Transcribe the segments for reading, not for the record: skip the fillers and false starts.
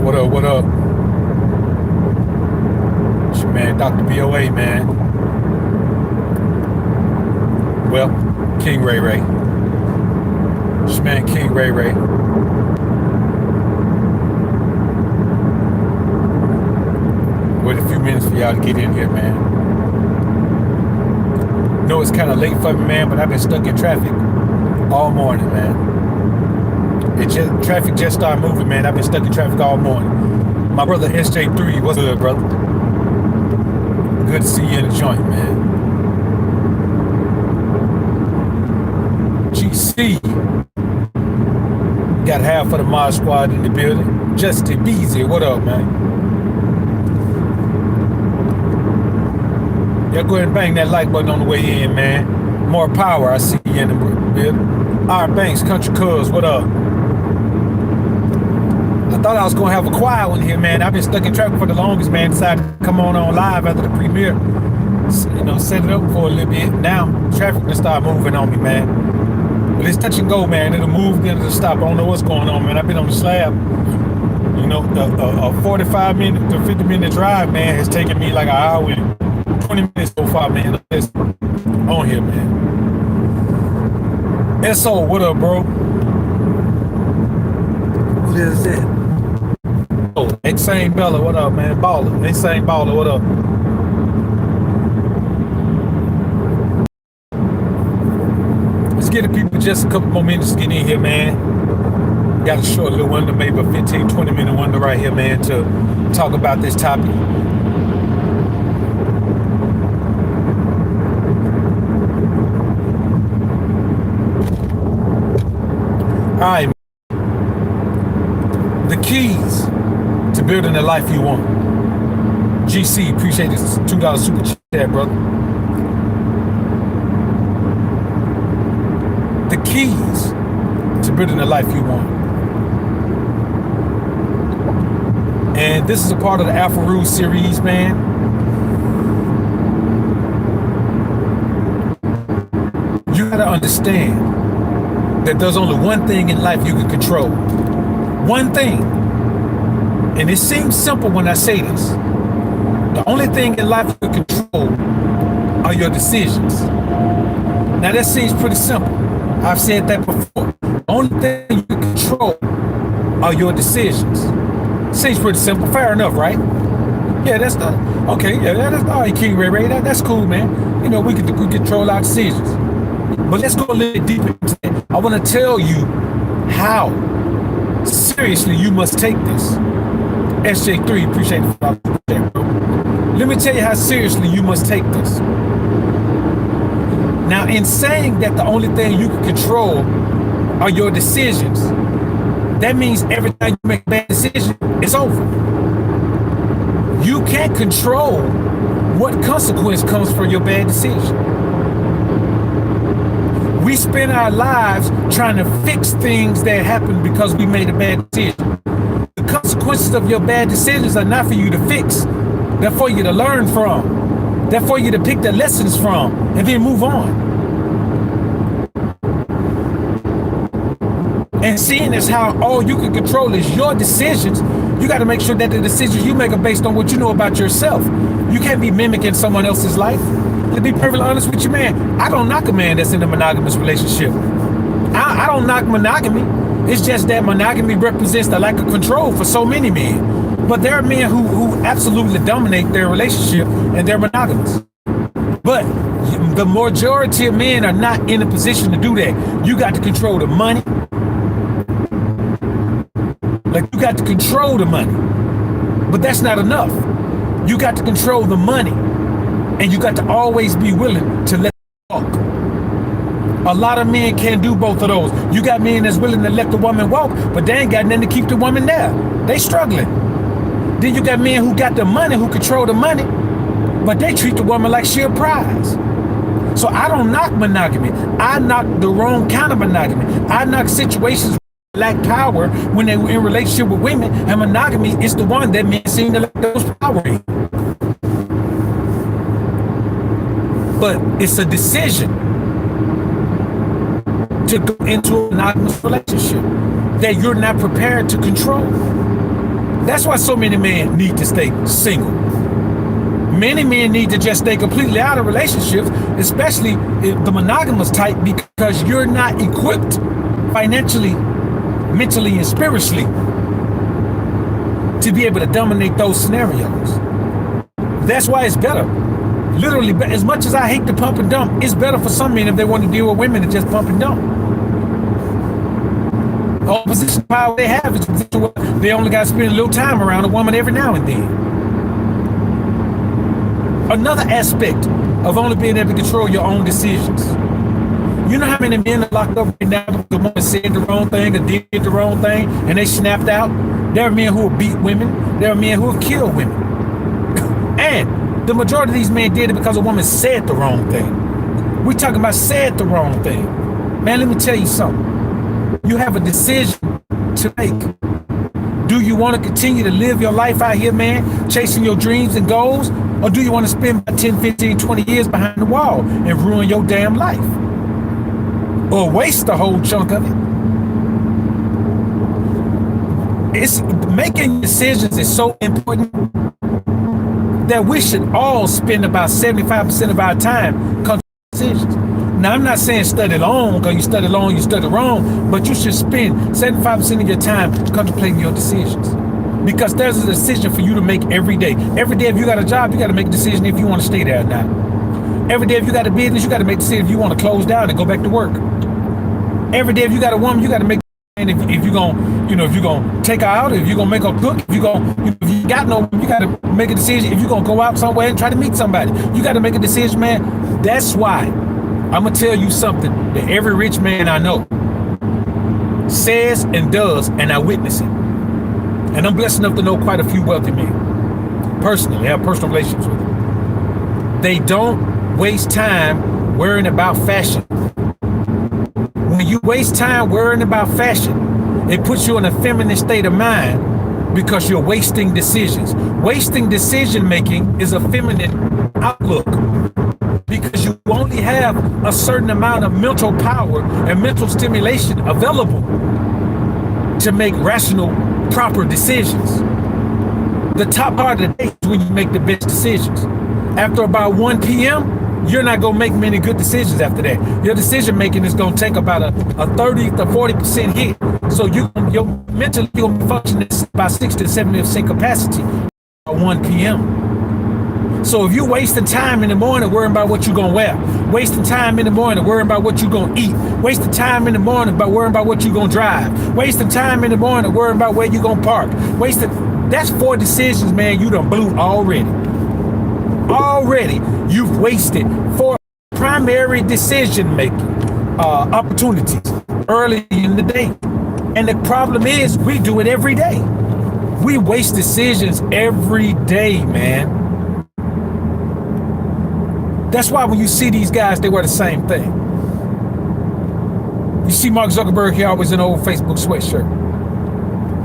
What up? What up? It's your man, Dr. BOA, man. Well, King Ray Ray. It's your man, King Ray Ray. Wait a few minutes for y'all to get in here, man. Know it's kind of late for me, man, but I've been stuck in traffic all morning, man. Traffic just started moving, man. I've been stuck in traffic all morning. My brother SJ3, what's good, brother? Good to see you in the joint, man. GC, got half of the Mod Squad in the building. Justin Beezy, what up, man? Y'all go ahead and bang that like button on the way in, man. More power, I see you in the building. All right, Banks, Country Cuz, what up? I thought I was gonna have a quiet one here, man. I've been stuck in traffic for the longest, man. Decided to come on live after the premiere. You know, set it up for a little bit. Now, traffic will start moving on me, man. But it's touch and go, man. It'll move, then it'll stop. I don't know what's going on, man. I've been on the slab. You know, a 45 minute to 50-minute drive, man, has taken me like an hour and 20 minutes so far, man. Just on here, man. SO, what up, bro? What is that? Oh, Insane Bella, what up, man? Baller, Insane Baller, what up? Let's get the people just a couple more minutes to get in here, man. Got a short little window, maybe a 15, 20-minute window right here, man, to talk about this topic. All right, the keys to building the life you want. GC, appreciate this $2 super chat, brother. The keys to building the life you want. And this is a part of the Alpha Rule series, man. You gotta understand that there's only one thing in life you can control. One thing. And it seems simple when I say this. The only thing in life you can control are your decisions. Now that seems pretty simple. I've said that before. The only thing you can control are your decisions. Seems pretty simple. Fair enough, right? Yeah, that's the okay. Yeah, that's all right, King Ray Ray. That's cool, man. You know, we control our decisions. But let's go a little bit deeper into that. I want to tell you how seriously you must take this. SJ3, appreciate it. Let me tell you how seriously you must take this. Now, in saying that the only thing you can control are your decisions, that means every time you make a bad decision, it's over. You can't control what consequence comes from your bad decision. We spend our lives trying to fix things that happen because we made a bad decision. The consequences of your bad decisions are not for you to fix. They're for you to learn from. They're for you to pick the lessons from and then move on. And seeing as how all you can control is your decisions, you got to make sure that the decisions you make are based on what you know about yourself. You can't be mimicking someone else's life. To be perfectly honest with you, man, I don't knock a man that's in a monogamous relationship. I don't knock monogamy. It's just that monogamy represents the lack of control for so many men. But there are men who absolutely dominate their relationship and they're monogamous. But the majority of men are not in a position to do that. You got to control the money. Like, you got to control the money. But that's not enough. You got to control the money. And you got to always be willing to let it walk. A lot of men can't do both of those. You got men that's willing to let the woman walk, but they ain't got nothing to keep the woman there. They struggling. Then you got men who got the money, who control the money, but they treat the woman like she a prize. So I don't knock monogamy. I knock the wrong kind of monogamy. I knock situations where lack power when they were in relationship with women, and monogamy is the one that men seem to lack those power in. But it's a decision to go into a monogamous relationship that you're not prepared to control. That's why so many men need to stay single. Many men need to just stay completely out of relationships, especially the monogamous type, because you're not equipped financially, mentally, and spiritually to be able to dominate those scenarios. That's why it's better. Literally, as much as I hate to pump and dump, it's better for some men if they want to deal with women to just pump and dump. All position power they have is they only got to spend a little time around a woman every now and then. Another aspect of only being able to control your own decisions. You know how many men are locked up right now because the woman said the wrong thing or did the wrong thing and they snapped out? There are men who will beat women. There are men who will kill women. And the majority of these men did it because a woman said the wrong thing. We're talking about said the wrong thing. Man, let me tell you something. You have a decision to make. Do you want to continue to live your life out here, man, chasing your dreams and goals? Or do you want to spend 10, 15, 20 years behind the wall and ruin your damn life? Or waste the whole chunk of it? It's making decisions is so important that we should all spend about 75% of our time contemplating decisions. Now, I'm not saying study long, because you study long, you study wrong, but you should spend 75% of your time contemplating your decisions. Because there's a decision for you to make every day. Every day if you got a job, you got to make a decision if you want to stay there or not. Every day if you got a business, you got to make a decision if you want to close down and go back to work. Every day if you got a woman, you got to make a decision if you're going, if you're going to take her out, if you're going to make her cook, if you got no, you got to make a decision if you're going to go out somewhere and try to meet somebody. You got to make a decision, man. That's why I'm going to tell you something that every rich man I know says and does, and I witness it. And I'm blessed enough to know quite a few wealthy men. Personally, I have personal relations with them. They don't waste time worrying about fashion. When you waste time worrying about fashion, it puts you in a feminine state of mind because you're wasting decisions. Wasting decision making is a feminine outlook because you only have a certain amount of mental power and mental stimulation available to make rational, proper decisions. The top part of the day is when you make the best decisions. After about 1 p.m., you're not gonna make many good decisions after that. Your decision making is gonna take about a 30 to 40% hit. So you're mentally gonna function at about 60 to 70% capacity at 1 p.m. So if you're wasting time in the morning worrying about what you're gonna wear, wasting time in the morning worrying about what you're gonna eat, wasting time in the morning about worrying about what you're gonna drive, wasting time in the morning worrying about where you're gonna park, that's 4 decisions, man, you done blew already. Already, you've wasted 4 primary decision making opportunities early in the day. And the problem is we do it every day. We waste decisions every day, man. That's why when you see these guys, they wear the same thing. You see Mark Zuckerberg, he always in an old Facebook sweatshirt.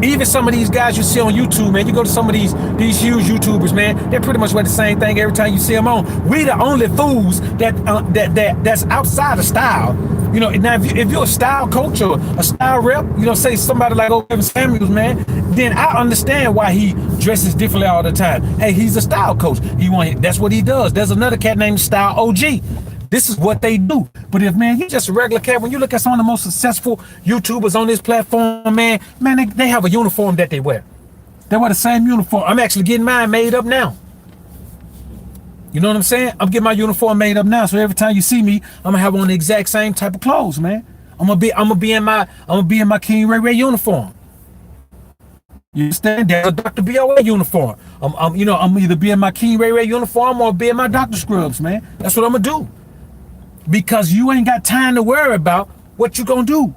Even some of these guys you see on YouTube, man, you go to some of these huge YouTubers, man, they pretty much wear the same thing every time you see them on. We the only fools that's outside of style. Now if you're a style coach or a style rep, say somebody like Kevin Samuels, man, then I understand why he dresses differently all the time. Hey, he's a style coach. That's what he does. There's another cat named Style OG. This is what they do. But if, man, you're just a regular cat, when you look at some of the most successful YouTubers on this platform, man, they have a uniform that they wear. They wear the same uniform. I'm actually getting mine made up now. You know what I'm saying? I'm getting my uniform made up now. So every time you see me, I'm gonna have on the exact same type of clothes, man. I'm gonna be in my King Ray uniform. You understand? There's a Dr. BOA uniform. I'm either be in my King Ray uniform or be in my Dr. Scrubs, man. That's what I'm gonna do. Because you ain't got time to worry about what you gonna do.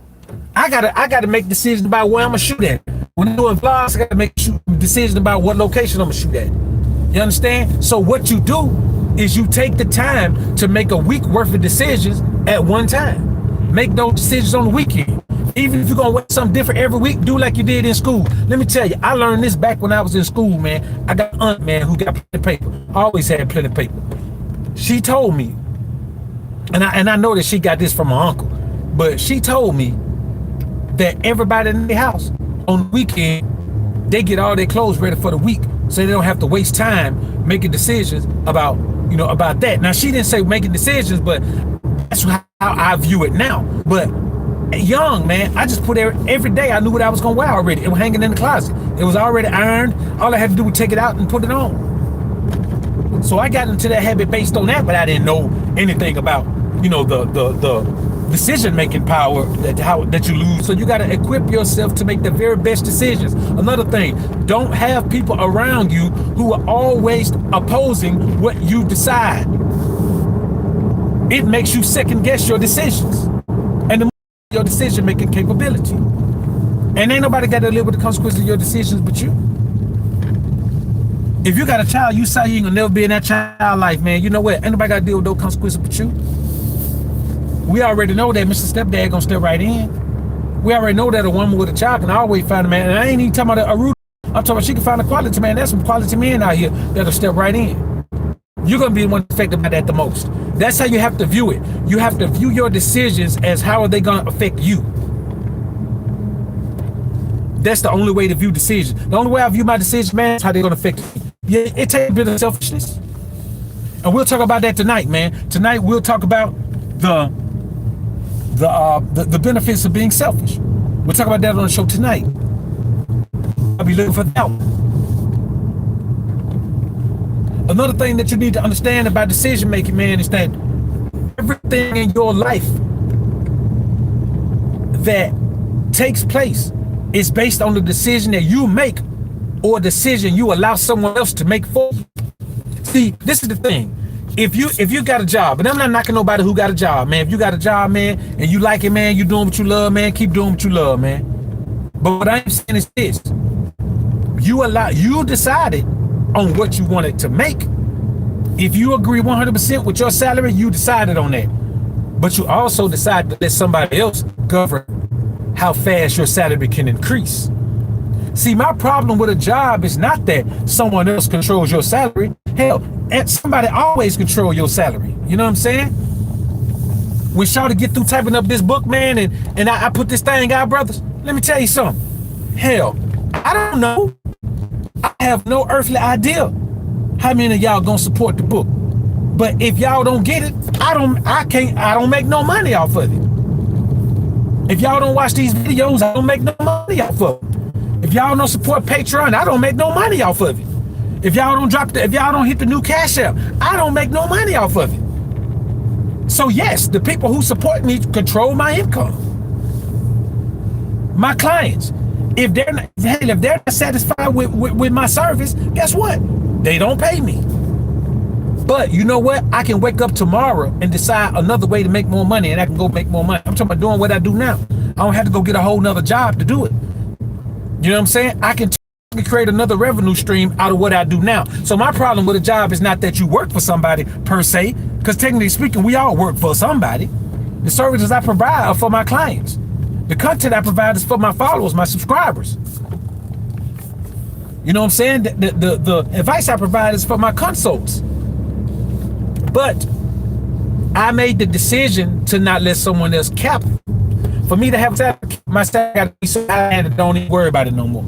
I gotta make decisions about where I'm gonna shoot at. When I'm doing vlogs, I gotta make decisions about what location I'm gonna shoot at. You understand? So what you do is you take the time to make a week worth of decisions at one time. Make those decisions on the weekend. Even if you're gonna wear something different every week, do like you did in school. Let me tell you, I learned this back when I was in school, man. I got an aunt, man, who got plenty of paper. I always had plenty of paper. She told me, and I know that she got this from her uncle, but she told me that everybody in the house on the weekend they get all their clothes ready for the week, so they don't have to waste time making decisions about, about that. Now, she didn't say making decisions, but that's how I view it now. But young, man, I just put every day. I knew what I was gonna wear already. It was hanging in the closet. It was already ironed. All I had to do was take it out and put it on. So I got into that habit based on that, but I didn't know anything about, the decision-making power that you lose. So you got to equip yourself to make the very best decisions. Another thing, don't have people around you who are always opposing what you decide. It makes you second guess your decisions and your decision-making capability. And ain't nobody got to live with the consequences of your decisions but you. If you got a child, you say you ain't gonna never be in that child life, man. You know what? Ain't nobody got to deal with those consequences but you. We already know that Mr. Stepdad gonna step right in. We already know that a woman with a child can always find a man. And I ain't even talking about a rude. I'm talking about she can find a quality man. There's some quality men out here that'll step right in. You're gonna be the one affected by that the most. That's how you have to view it. You have to view your decisions as how are they gonna affect you. That's the only way to view decisions. The only way I view my decisions, man, is how they're gonna affect me. Yeah, it takes a bit of selfishness. And we'll talk about that tonight, man. Tonight we'll talk about the benefits of being selfish. We'll talk about that on the show tonight. I'll be looking for help. Another thing that you need to understand about decision making, man, is that everything in your life that takes place is based on the decision that you make or a decision you allow someone else to make for you. See, this is the thing. If you got a job, and I'm not knocking nobody who got a job, man. If you got a job, man, and you like it, man, you doing what you love, man, keep doing what you love, man. But what I'm saying is this: you decided on what you wanted to make. If you agree 100% with your salary, you decided on that. But you also decided to let somebody else govern how fast your salary can increase. See, my problem with a job is not that someone else controls your salary. Hell, and somebody always control your salary. You know what I'm saying? When Shawty get through typing up this book, man, and I put this thing out, brothers, let me tell you something. Hell, I don't know. I have no earthly idea how many of y'all gonna support the book. But if y'all don't get it, I don't make no money off of it. If y'all don't watch these videos, I don't make no money off of it. If y'all don't support Patreon, I don't make no money off of it. If y'all don't hit the new Cash App, I don't make no money off of it. So yes, the people who support me control my income. My clients, if they're not satisfied with my service, guess what? They don't pay me. But you know what? I can wake up tomorrow and decide another way to make more money, and I can go make more money. I'm talking about doing what I do now. I don't have to go get a whole nother job to do it. You know what I'm saying? I can create another revenue stream out of what I do now. So my problem with a job is not that you work for somebody per se, because technically speaking, we all work for somebody. The services I provide are for my clients. The content I provide is for my followers, my subscribers. You know what I'm saying? The advice I provide is for my consults. But I made the decision to not let someone else cap it. For me to have my salary got to be so high and don't even worry about it no more.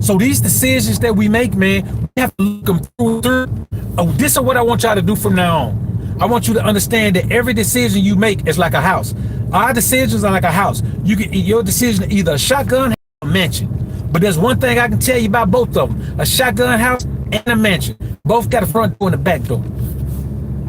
So these decisions that we make, man, we have to look them through. Oh, this is what I want y'all to do from now on. I want you to understand that every decision you make is like a house. Our decisions are like a house. Your decision is either a shotgun house or a mansion. But there's one thing I can tell you about both of them: a shotgun house and a mansion. Both got a front door and a back door.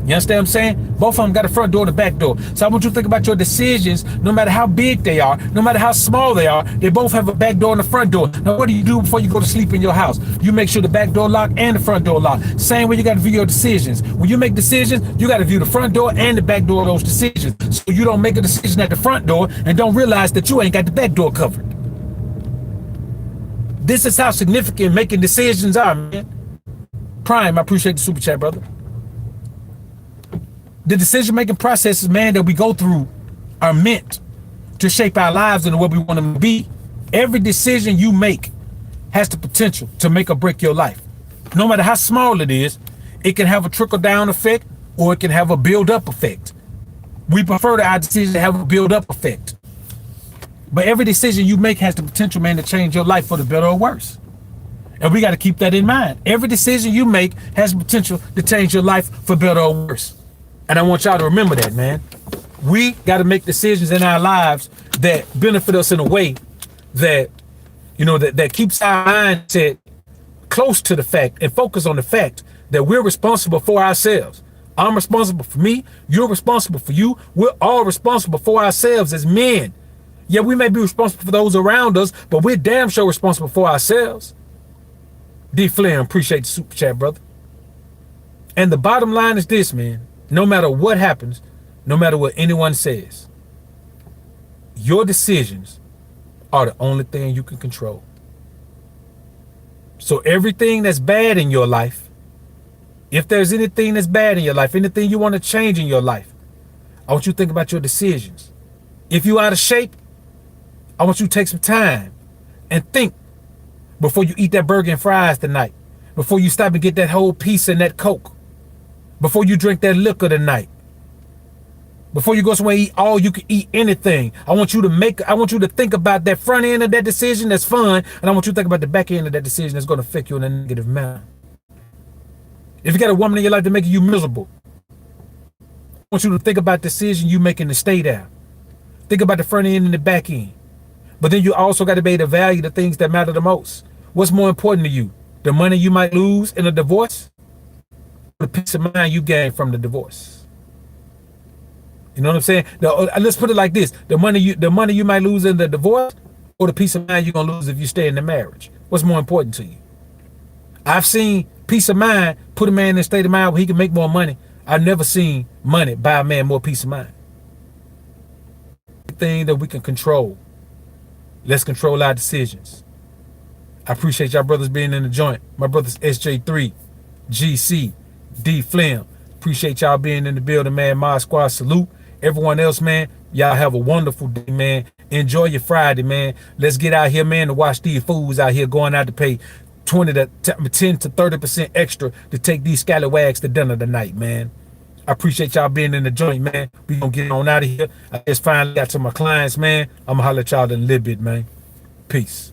You understand what I'm saying? Both of them got a front door and a back door. So I want you to think about your decisions, no matter how big they are, no matter how small they are, they both have a back door and a front door. Now, what do you do before you go to sleep in your house? You make sure the back door locked and the front door locked. Same way you got to view your decisions. When you make decisions, you got to view the front door and the back door of those decisions. So you don't make a decision at the front door and don't realize that you ain't got the back door covered. This is how significant making decisions are, man. Prime, I appreciate the super chat, brother. The decision-making processes, man, that we go through are meant to shape our lives into what we want them to be. Every decision you make has the potential to make or break your life. No matter how small it is, it can have a trickle-down effect or it can have a build-up effect. We prefer our decision to have a build-up effect. But every decision you make has the potential, man, to change your life for the better or worse. And we got to keep that in mind. Every decision you make has the potential to change your life for better or worse. And I want y'all to remember that, man. We got to make decisions in our lives that benefit us in a way that, that keeps our mindset close to the fact and focus on the fact that we're responsible for ourselves. I'm responsible for me. You're responsible for you. We're all responsible for ourselves as men. Yeah, we may be responsible for those around us, but we're damn sure responsible for ourselves. D. Flynn, appreciate the super chat, brother. And the bottom line is this, man. No matter what happens, no matter what anyone says, your decisions are the only thing you can control. So everything that's bad in your life, if there's anything that's bad in your life, anything you want to change in your life, I want you to think about your decisions. If you're out of shape, I want you to take some time and think before you eat that burger and fries tonight, before you stop and get that whole piece and that Coke, before you drink that liquor tonight, before you go somewhere and eat all you can eat anything. I want you to think about that front end of that decision that's fun, and I want you to think about the back end of that decision that's going to affect you in a negative manner. If you got a woman in your life that making you miserable, I want you to think about the decision you making to stay there. Think about the front end and the back end. But then you also got to be able to value the things that matter the most. What's more important to you? The money you might lose in a divorce? Or the peace of mind you gain from the divorce? You know what I'm saying? Let's put it like this. The money you might lose in the divorce, or the peace of mind you're going to lose if you stay in the marriage? What's more important to you? I've seen peace of mind put a man in a state of mind where he can make more money. I've never seen money buy a man more peace of mind. Thing that we can control. Let's control our decisions. I appreciate y'all brothers being in the joint. My brothers SJ3, GC, D Flynn. Appreciate y'all being in the building, man. Mod Squad, salute. Everyone else, man, y'all have a wonderful day, man. Enjoy your Friday, man. Let's get out here, man, to watch these fools out here going out to pay 10 to 30% extra to take these scallywags to dinner tonight, man. I appreciate y'all being in the joint, man. We gonna get on out of here. I just finally got to my clients, man. I'm gonna holler at y'all in a little bit, man. Peace.